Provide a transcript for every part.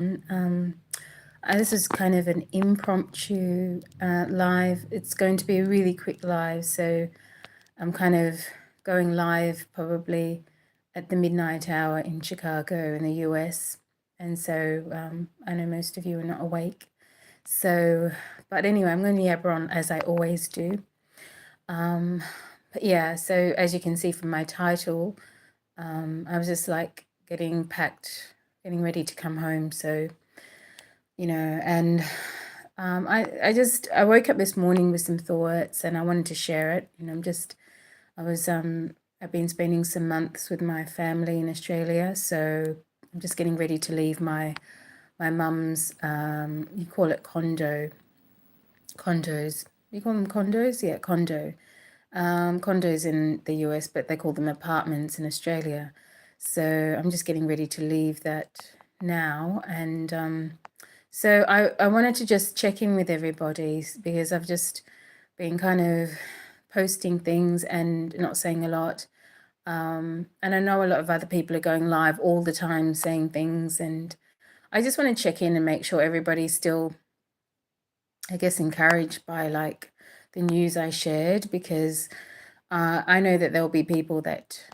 Um, this is kind of an impromptu live. It's going to be a really quick live, so I'm kind of going live probably at the midnight hour in Chicago in the US. And so I know most of you are not awake. So, but anyway, I'm going to yabber on as I always do. But yeah, so as you can see from my title, I was just like getting packed, getting ready to come home. So, and I woke up this morning with some thoughts and I wanted to share it. I've been spending some months with my family in Australia, so I'm just getting ready to leave my mum's, you call it condos. You call them condos? Yeah, condo. Condos in the US, but they call them apartments in Australia. So I'm just getting ready to leave that now. And so I wanted to just check in with everybody because I've just been kind of posting things and not saying a lot. And I know a lot of other people are going live all the time saying things. And I just want to check in and make sure everybody's still, I guess, encouraged by like the news I shared, because I know that there'll be people that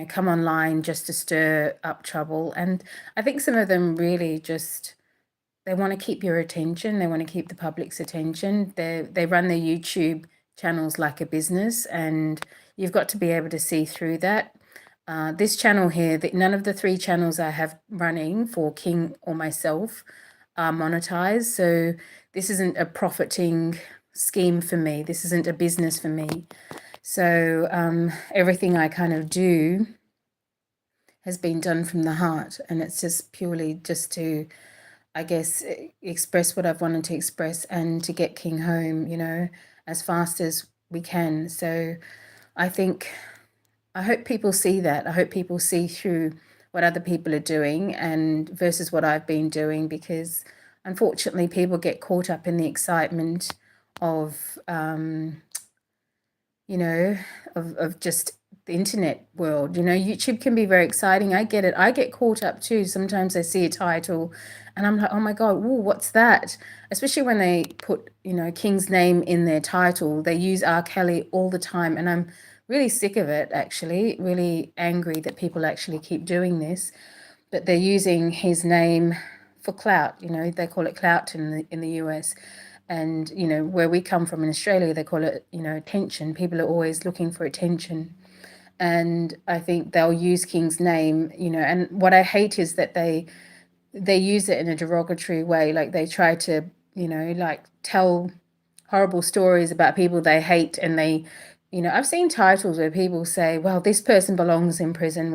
come online just to stir up trouble, and I think some of them really just they want to keep your attention. They want to keep the public's attention. They run their YouTube channels like a business, and you've got to be able to see through that. This channel here, none of the 3 channels I have running for King or myself are monetized. So this isn't a profiting scheme for me. This isn't a business for me. So everything I kind of do has been done from the heart, and it's just purely just to, I guess, express what I've wanted to express and to get King home, as fast as we can. So I hope people see that. I hope people see through what other people are doing and versus what I've been doing, because unfortunately people get caught up in the excitement of, of just the internet world. YouTube can be very exciting. I get it. I get caught up too. Sometimes I see a title and I'm like, oh my God, ooh, what's that? Especially when they put, King's name in their title. They use RKelly all the time. And I'm really sick of it, actually, really angry that people actually keep doing this. But they're using his name for clout. They call it clout in the US. And, where we come from in Australia, they call it, attention. People are always looking for attention. And I think they'll use King's name, and what I hate is that they use it in a derogatory way. Like they try to, like tell horrible stories about people they hate. And they, I've seen titles where people say, well, this person belongs in prison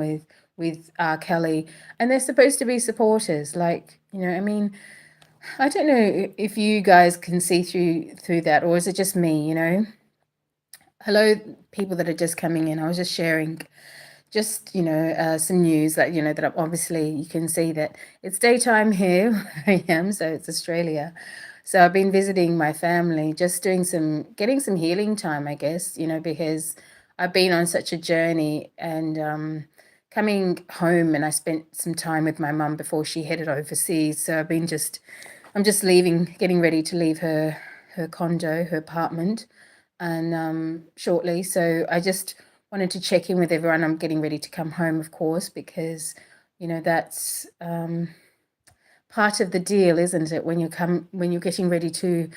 with R. Kelly, and they're supposed to be supporters. Like, I mean, I don't know if you guys can see through that, or is it just me, Hello, people that are just coming in. I was just sharing some news that, that obviously you can see that it's daytime here where I am, so it's Australia. So I've been visiting my family, just getting some healing time, I guess, because I've been on such a journey, and coming home, and I spent some time with my mum before she headed overseas. So I'm just leaving, getting ready to leave her condo, her apartment, and shortly. So I just wanted to check in with everyone. I'm getting ready to come home, of course, because that's part of the deal, isn't it? When you're getting ready to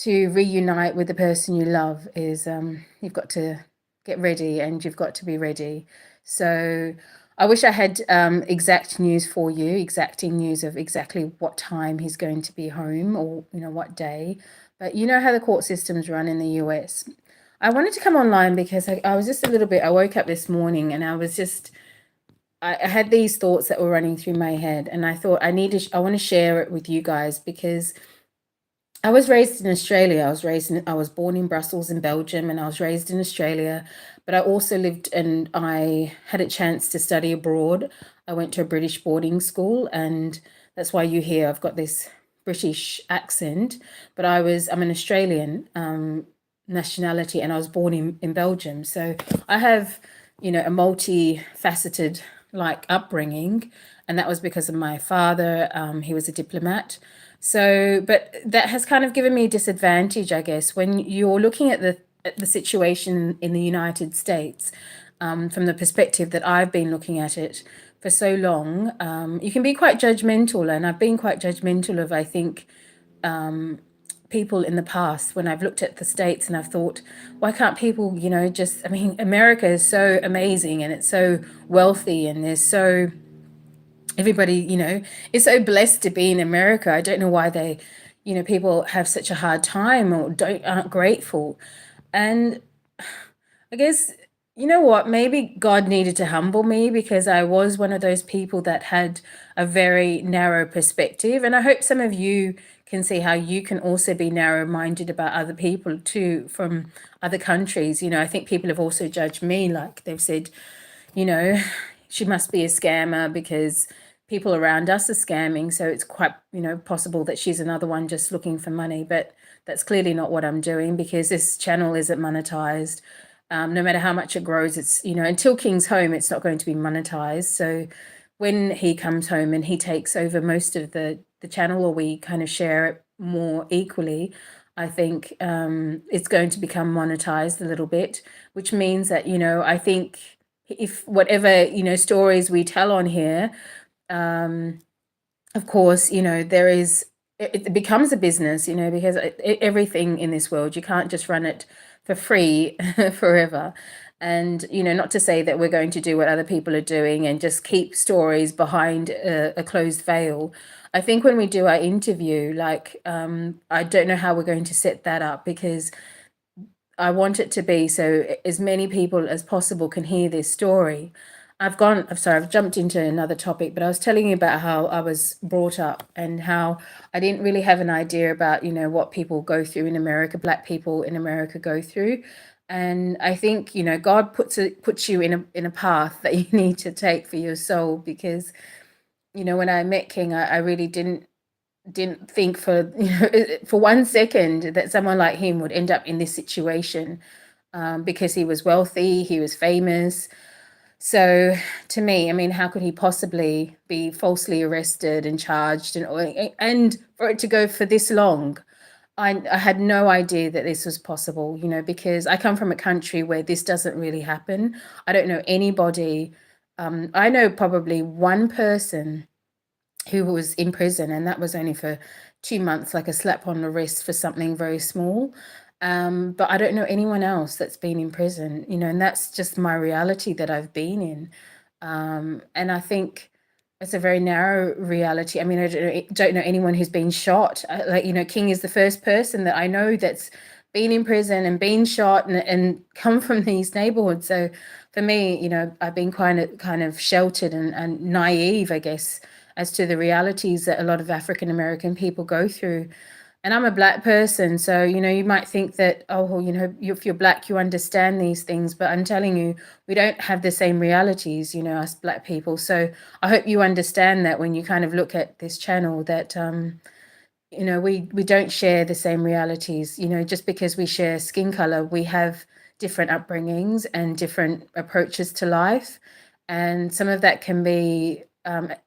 reunite with the person you love, is you've got to get ready and you've got to be ready. So I wish I had exacting news of exactly what time he's going to be home, or what day. But you know how the court systems run in the US. I wanted to come online because I was just I woke up this morning and I had these thoughts that were running through my head, and I thought I want to share it with you guys, because I was raised in Australia. I was born in Brussels in Belgium, and I was raised in Australia, but I also lived and I had a chance to study abroad. I went to a British boarding school, and that's why you hear I've got this British accent, but I'm an Australian nationality, and I was born in Belgium. So I have, a multifaceted like upbringing, and that was because of my father. He was a diplomat. So, but that has kind of given me a disadvantage, I guess, when you're looking at the situation in the United States, from the perspective that I've been looking at it for so long. You can be quite judgmental, and I've been quite judgmental of, I think, people in the past when I've looked at the States and I've thought, why can't people, just, I mean, America is so amazing and it's so wealthy and there's so, everybody, is so blessed to be in America. I don't know why they, people have such a hard time or aren't grateful. And I guess, you know what, maybe God needed to humble me because I was one of those people that had a very narrow perspective. And I hope some of you can see how you can also be narrow minded about other people too from other countries. I think people have also judged me, like they've said, she must be a scammer because people around us are scamming. So it's quite, possible that she's another one just looking for money. But that's clearly not what I'm doing because this channel isn't monetized. No matter how much it grows, it's, until King's home, it's not going to be monetized. So when he comes home and he takes over most of the channel, or we kind of share it more equally, I think it's going to become monetized a little bit, which means that, I think if whatever, stories we tell on here, of course, there is, it becomes a business, because everything in this world, you can't just run it for free forever. And, not to say that we're going to do what other people are doing and just keep stories behind a closed veil. I think when we do our interview, like, I don't know how we're going to set that up because I want it to be so as many people as possible can hear this story. I'm sorry, I've jumped into another topic, but I was telling you about how I was brought up and how I didn't really have an idea about, what people go through in America, Black people in America go through. And I think, God puts you in a path that you need to take for your soul because, when I met King, I really didn't think for, for 1 second that someone like him would end up in this situation, because he was wealthy, he was famous. So to me, I mean, how could he possibly be falsely arrested and charged and for it to go for this long? I had no idea that this was possible, because I come from a country where this doesn't really happen. I don't know anybody. I know probably one person who was in prison, and that was only for 2 months, like a slap on the wrist for something very small. But I don't know anyone else that's been in prison, and that's just my reality that I've been in. And I think it's a very narrow reality. I mean, I don't know anyone who's been shot. King is the first person that I know that's been in prison and been shot and come from these neighborhoods. So for me, I've been kind of sheltered and naive, I guess, as to the realities that a lot of African American people go through. And I'm a Black person, so, you might think that, oh, well, if you're Black, you understand these things. But I'm telling you, we don't have the same realities, us Black people. So I hope you understand that when you kind of look at this channel that, we don't share the same realities. Just because we share skin color, we have different upbringings and different approaches to life. And some of that can be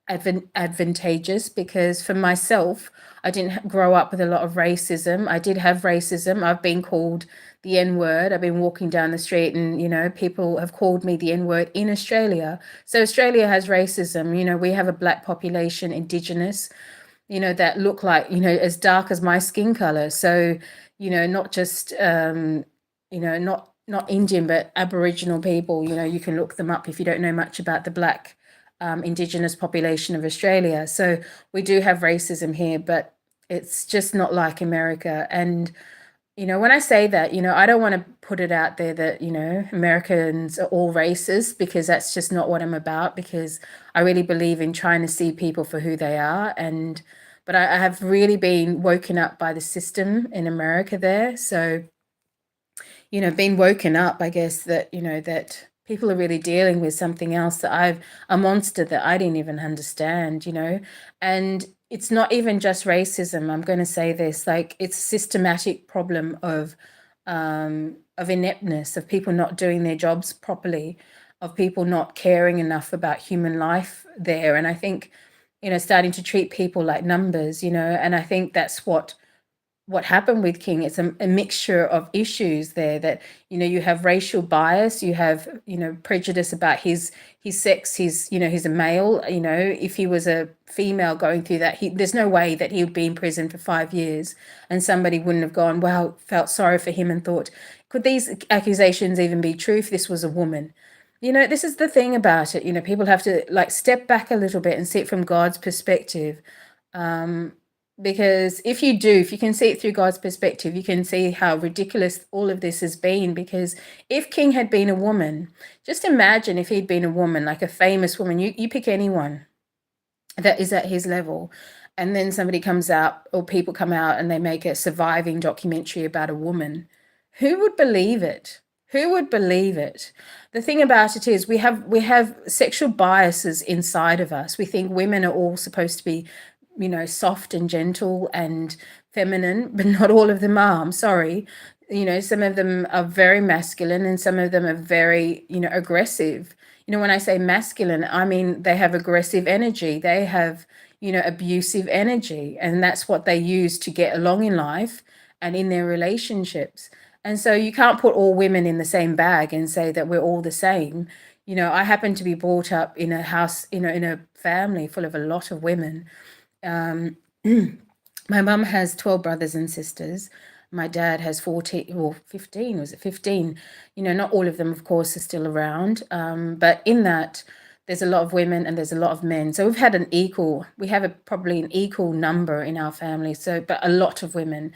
advantageous because for myself, I didn't grow up with a lot of racism. I did have racism. I've been called the N-word. I've been walking down the street and, people have called me the N-word in Australia. So Australia has racism. We have a Black population, Indigenous, that look like, as dark as my skin color. So, not just, not Indian, but Aboriginal people, you can look them up if you don't know much about the Black Indigenous population of Australia. So we do have racism here, but it's just not like America. And, when I say that, I don't want to put it out there that, Americans are all racist because that's just not what I'm about, because I really believe in trying to see people for who they are. But I have really been woken up by the system in America there. So, been woken up, I guess, that, that people are really dealing with something else that a monster that I didn't even understand, and it's not even just racism. I'm going to say this, like it's a systematic problem of ineptness, of people not doing their jobs properly. of people not caring enough about human life there. And I think, starting to treat people like numbers, and I think that's what happened with King. It's a mixture of issues there, that you have racial bias, you have prejudice about his sex. He's a male. If he was a female going through that, there's no way that he would be in prison for 5 years and somebody wouldn't have gone, wow, felt sorry for him and thought, could these accusations even be true if this was a woman? This is the thing about it. People have to like step back a little bit and see it from God's perspective. Because if you can see it through God's perspective, you can see how ridiculous all of this has been. Because if King had been a woman, just imagine if he'd been a woman, like a famous woman, you pick anyone that is at his level, and then somebody comes out, or people come out and they make a surviving documentary about a woman. Who would believe it? Who would believe it? The thing about it is we have sexual biases inside of us. We think women are all supposed to be soft and gentle and feminine, but not all of them are. I'm sorry. Some of them are very masculine and some of them are very, aggressive. When I say masculine, I mean they have aggressive energy. They have, abusive energy, and that's what they use to get along in life and in their relationships. And so you can't put all women in the same bag and say that we're all the same. I happen to be brought up in a house, in a family full of a lot of women. My mum has 12 brothers and sisters. My dad has 14 or 15. Was it 15? Not all of them, of course, are still around. But in that, there's a lot of women and there's a lot of men. So we have probably an equal number in our family. So, but a lot of women.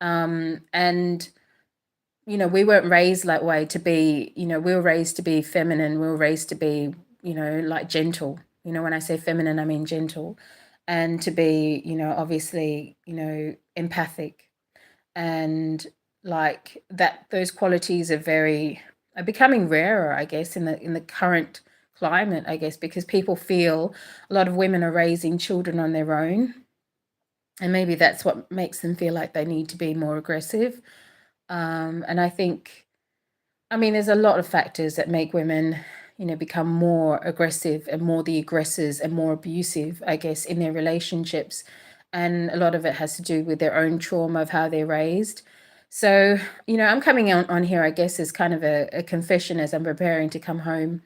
And we weren't raised that way to be, we were raised to be feminine. We were raised to be, like gentle. When I say feminine, I mean gentle. And to be, obviously, empathic, and like that, those qualities are becoming rarer, I guess, in the current climate, I guess, because people feel a lot of women are raising children on their own. And maybe that's what makes them feel like they need to be more aggressive. And I think, there's a lot of factors that make women become more aggressive and more the aggressors and more abusive, I guess, in their relationships. And a lot of it has to do with their own trauma of how they're raised. So, I'm coming on here, I guess, as kind of a confession as I'm preparing to come home,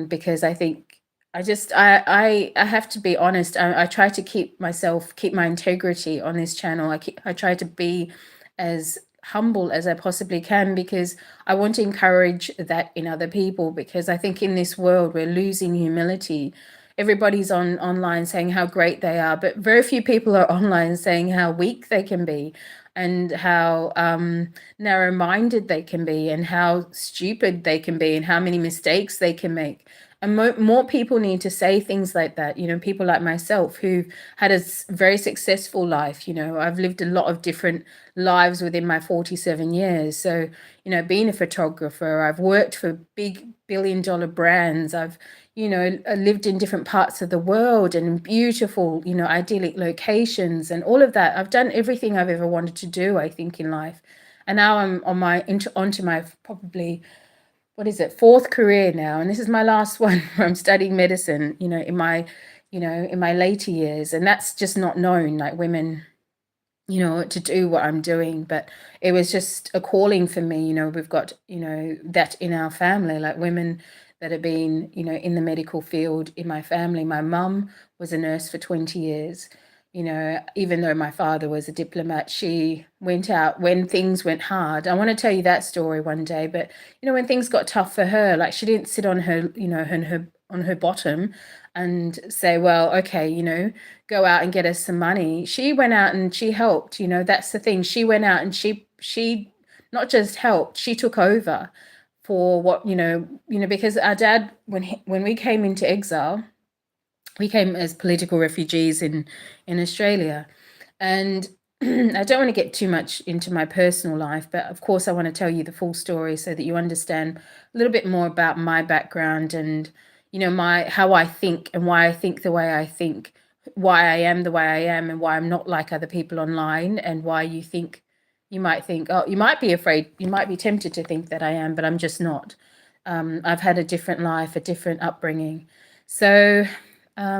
because I think I have to be honest. I try to keep my integrity on this channel. I try to be as humble as I possibly can, because I want to encourage that in other people, because I think in this world we're losing humility. Everybody's online saying how great they are, but very few people are online saying how weak they can be, and how narrow-minded they can be, and how stupid they can be, and how many mistakes they can make. And more people need to say things like that. People like myself who've had a very successful life. I've lived a lot of different lives within my 47 years. So, being a photographer, I've worked for big billion-dollar brands. I've, lived in different parts of the world and beautiful, idyllic locations and all of that. I've done everything I've ever wanted to do, I think, in life. And now I'm onto my probably, what is it, fourth career now, and this is my last one where I'm studying medicine, in my later years. And that's just not known, like women, to do what I'm doing. But it was just a calling for me. We've got, that in our family, like women that have been, in the medical field in my family. My mum was a nurse for 20 years. Even though my father was a diplomat, she went out when things went hard. I want to tell you that story one day, but when things got tough for her, like she didn't sit on her, on her bottom and say, well, okay, go out and get us some money. She went out and she helped. That's the thing. She went out and she not just helped, she took over for what, because our dad, when we came into exile, we came as political refugees in Australia. And I don't want to get too much into my personal life, but of course I want to tell you the full story so that you understand a little bit more about my background and, how I think and why I think the way I think, why I am the way I am, and why I'm not like other people online, and why you might think, oh, you might be afraid, you might be tempted to think that I am, but I'm just not. I've had a different life, a different upbringing. So I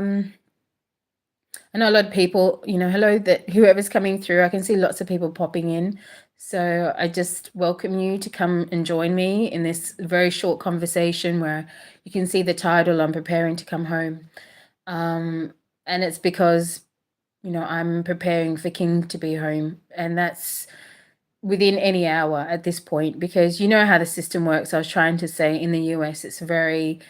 know a lot of people, hello, that whoever's coming through, I can see lots of people popping in. So I just welcome you to come and join me in this very short conversation where you can see the title, I'm preparing to come home. And it's because, I'm preparing for King to be home. And that's within any hour at this point, because you know how the system works. I was trying to say in the US, it's very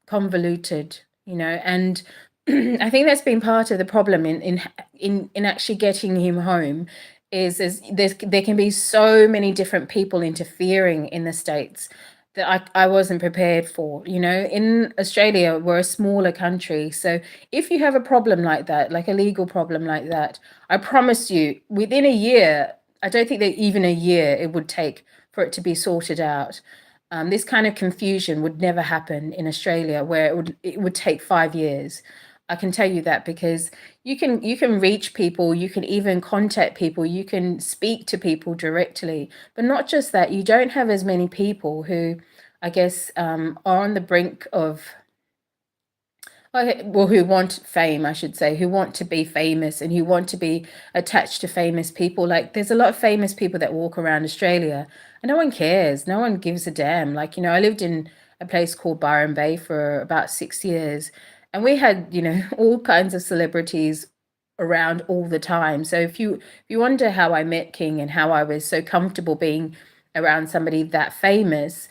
convoluted, and I think that's been part of the problem in actually getting him home is there can be so many different people interfering in the States that I wasn't prepared for. In Australia, we're a smaller country. So if you have a problem like that, like a legal problem like that, I promise you, within a year, I don't think that even a year it would take for it to be sorted out. This kind of confusion would never happen in Australia, where it would take 5 years. I can tell you that because you can reach people, you can even contact people, you can speak to people directly, but not just that. You don't have as many people who, I guess, are on the brink of, well, who want fame, I should say, who want to be famous and who want to be attached to famous people. Like, there's a lot of famous people that walk around Australia and no one cares. No one gives a damn. Like, I lived in a place called Byron Bay for about 6 years, and we had, all kinds of celebrities around all the time. So if you wonder how I met King and how I was so comfortable being around somebody that famous,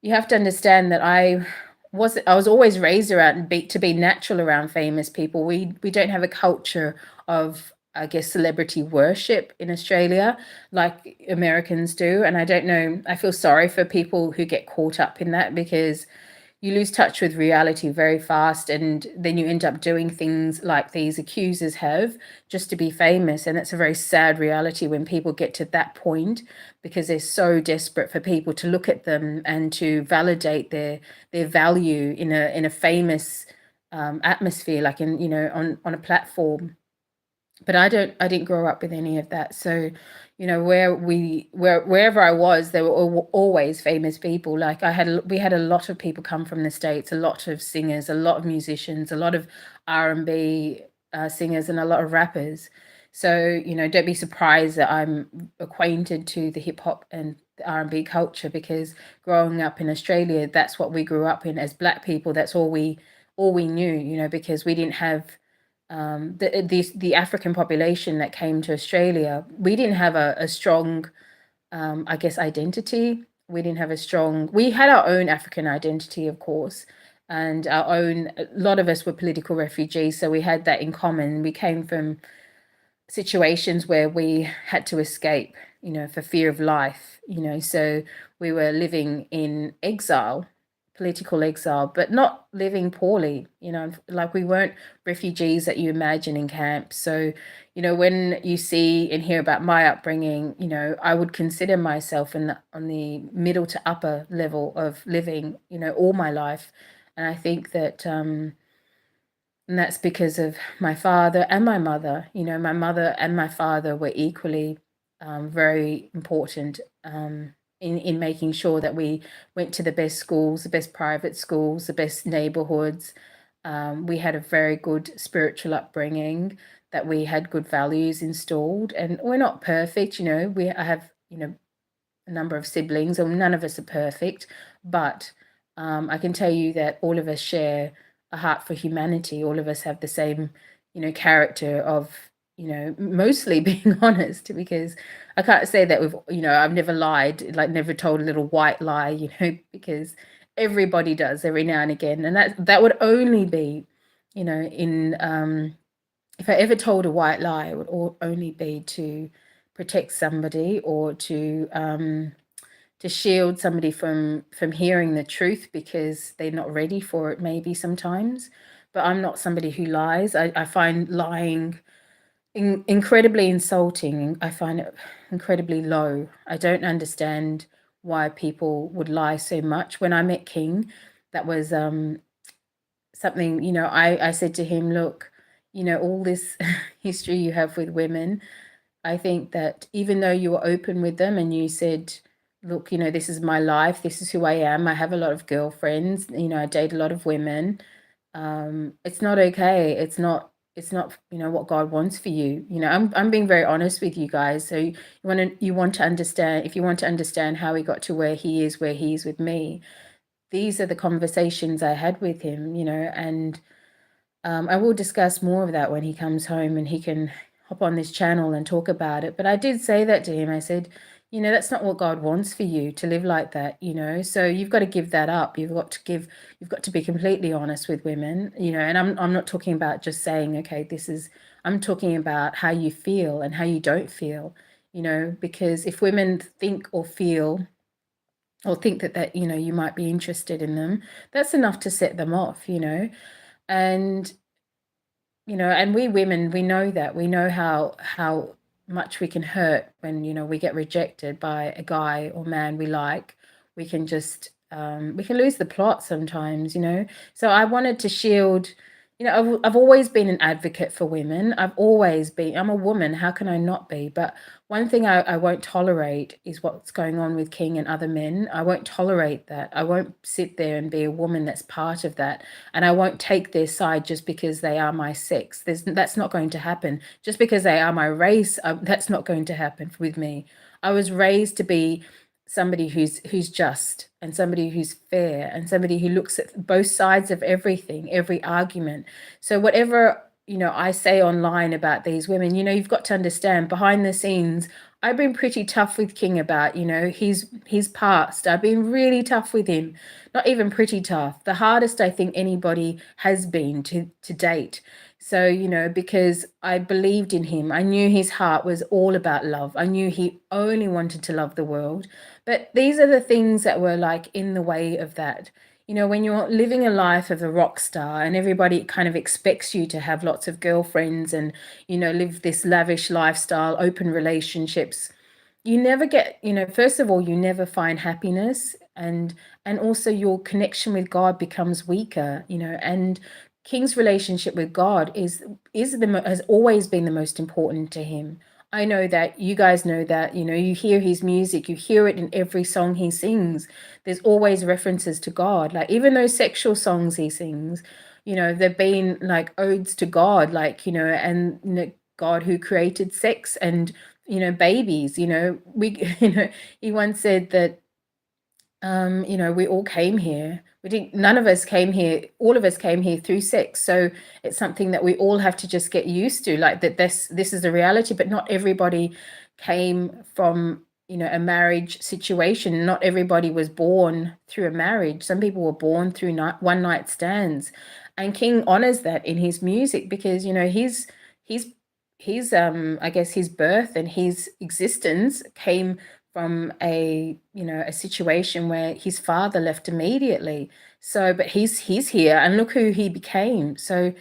you have to understand that I was always raised around to be natural around famous people. We don't have a culture of, I guess, celebrity worship in Australia like Americans do. And I don't know, I feel sorry for people who get caught up in that, because you lose touch with reality very fast, and then you end up doing things like these accusers have, just to be famous. And it's a very sad reality when people get to that point, because they're so desperate for people to look at them and to validate their value in a famous atmosphere, like on a platform. But I didn't grow up with any of that. So wherever I was, there were always famous people. Like, we had a lot of people come from the States, a lot of singers, a lot of musicians, a lot of R&B singers, and a lot of rappers. So don't be surprised that I'm acquainted to the hip hop and the R&B culture, because growing up in Australia, that's what we grew up in as Black people. That's all we knew, because we didn't have the African population that came to Australia. We didn't have a strong, I guess, identity. We had our own African identity, of course, and a lot of us were political refugees. So we had that in common. We came from situations where we had to escape, for fear of life, so we were living in exile, political exile, but not living poorly, like we weren't refugees that you imagine in camps. So, when you see and hear about my upbringing, I would consider myself on the middle to upper level of living, all my life. And I think that, and that's because of my father and my mother. My mother and my father were equally very important in making sure that we went to the best schools, the best private schools, the best neighborhoods. We had a very good spiritual upbringing, that we had good values installed. And we're not perfect, I have, a number of siblings, and none of us are perfect. But I can tell you that all of us share a heart for humanity. All of us have the same, character of, mostly being honest, because I can't say that I've never lied, like never told a little white lie, because everybody does every now and again. And that would only be, in if I ever told a white lie, it would only be to protect somebody, or to shield somebody from hearing the truth, because they're not ready for it, maybe sometimes. But I'm not somebody who lies. I find lying incredibly insulting. I find it incredibly low. I don't understand why people would lie so much. When I met King, that was something, I said to him, look, all this history you have with women, I think that even though you were open with them and you said, look, this is my life, this is who I am. I have a lot of girlfriends, I date a lot of women. It's not okay. It's not what God wants for you. I'm being very honest with you guys. So you want to understand, if you want to understand how he got to where he is with me, these are the conversations I had with him, and I will discuss more of that when he comes home and he can hop on this channel and talk about it. But I did say that to him. I said, that's not what God wants for you, to live like that, So you've got to give that up. You've got to be completely honest with women, and I'm not talking about just saying, okay, I'm talking about how you feel and how you don't feel, because if women think or feel or think that you might be interested in them, that's enough to set them off, and and we women, we know that. We know how much we can hurt when, we get rejected by a guy or man we like. We can just we can lose the plot sometimes, So I wanted to shield, I've always been an advocate for women. I'm a woman, how can I not be? But one thing I won't tolerate is what's going on with King and other men. I won't tolerate that. I won't sit there and be a woman that's part of that. And I won't take their side just because they are my sex. That's not going to happen. Just because they are my race, that's not going to happen with me. I was raised to be somebody who's just, and somebody who's fair, and somebody who looks at both sides of everything, every argument. So whatever I say online about these women, you've got to understand, behind the scenes, I've been pretty tough with King about, his past. I've been really tough with him. Not even pretty tough. The hardest I think anybody has been to date. So, because I believed in him. I knew his heart was all about love. I knew he only wanted to love the world. But these are the things that were like in the way of that. When you're living a life of a rock star and everybody kind of expects you to have lots of girlfriends and, live this lavish lifestyle, open relationships, you never get, first of all, you never find happiness, and also your connection with God becomes weaker, and King's relationship with God has always been the most important to him. I know that, you guys know that, you hear his music, you hear it in every song he sings. There's always references to God. Like even those sexual songs he sings, they've been like odes to God, like, and God who created sex and, babies, he once said that, we all came here. None of us came here, all of us came here through sex. So it's something that we all have to just get used to, like that this is a reality, but not everybody came from, a marriage situation. Not everybody was born through a marriage. Some people were born through one night stands. And King honors that in his music because, his I guess his birth and his existence came from a situation where his father left immediately. So but he's here, and look who he became. So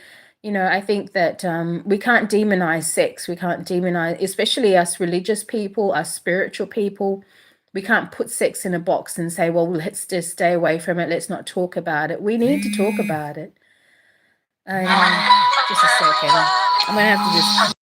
I think that we can't demonize sex. We can't demonize, especially us religious people, us spiritual people. We can't put sex in a box and say, well, let's just stay away from it, let's not talk about it. We need to talk about it. And just a second, I'm gonna have to just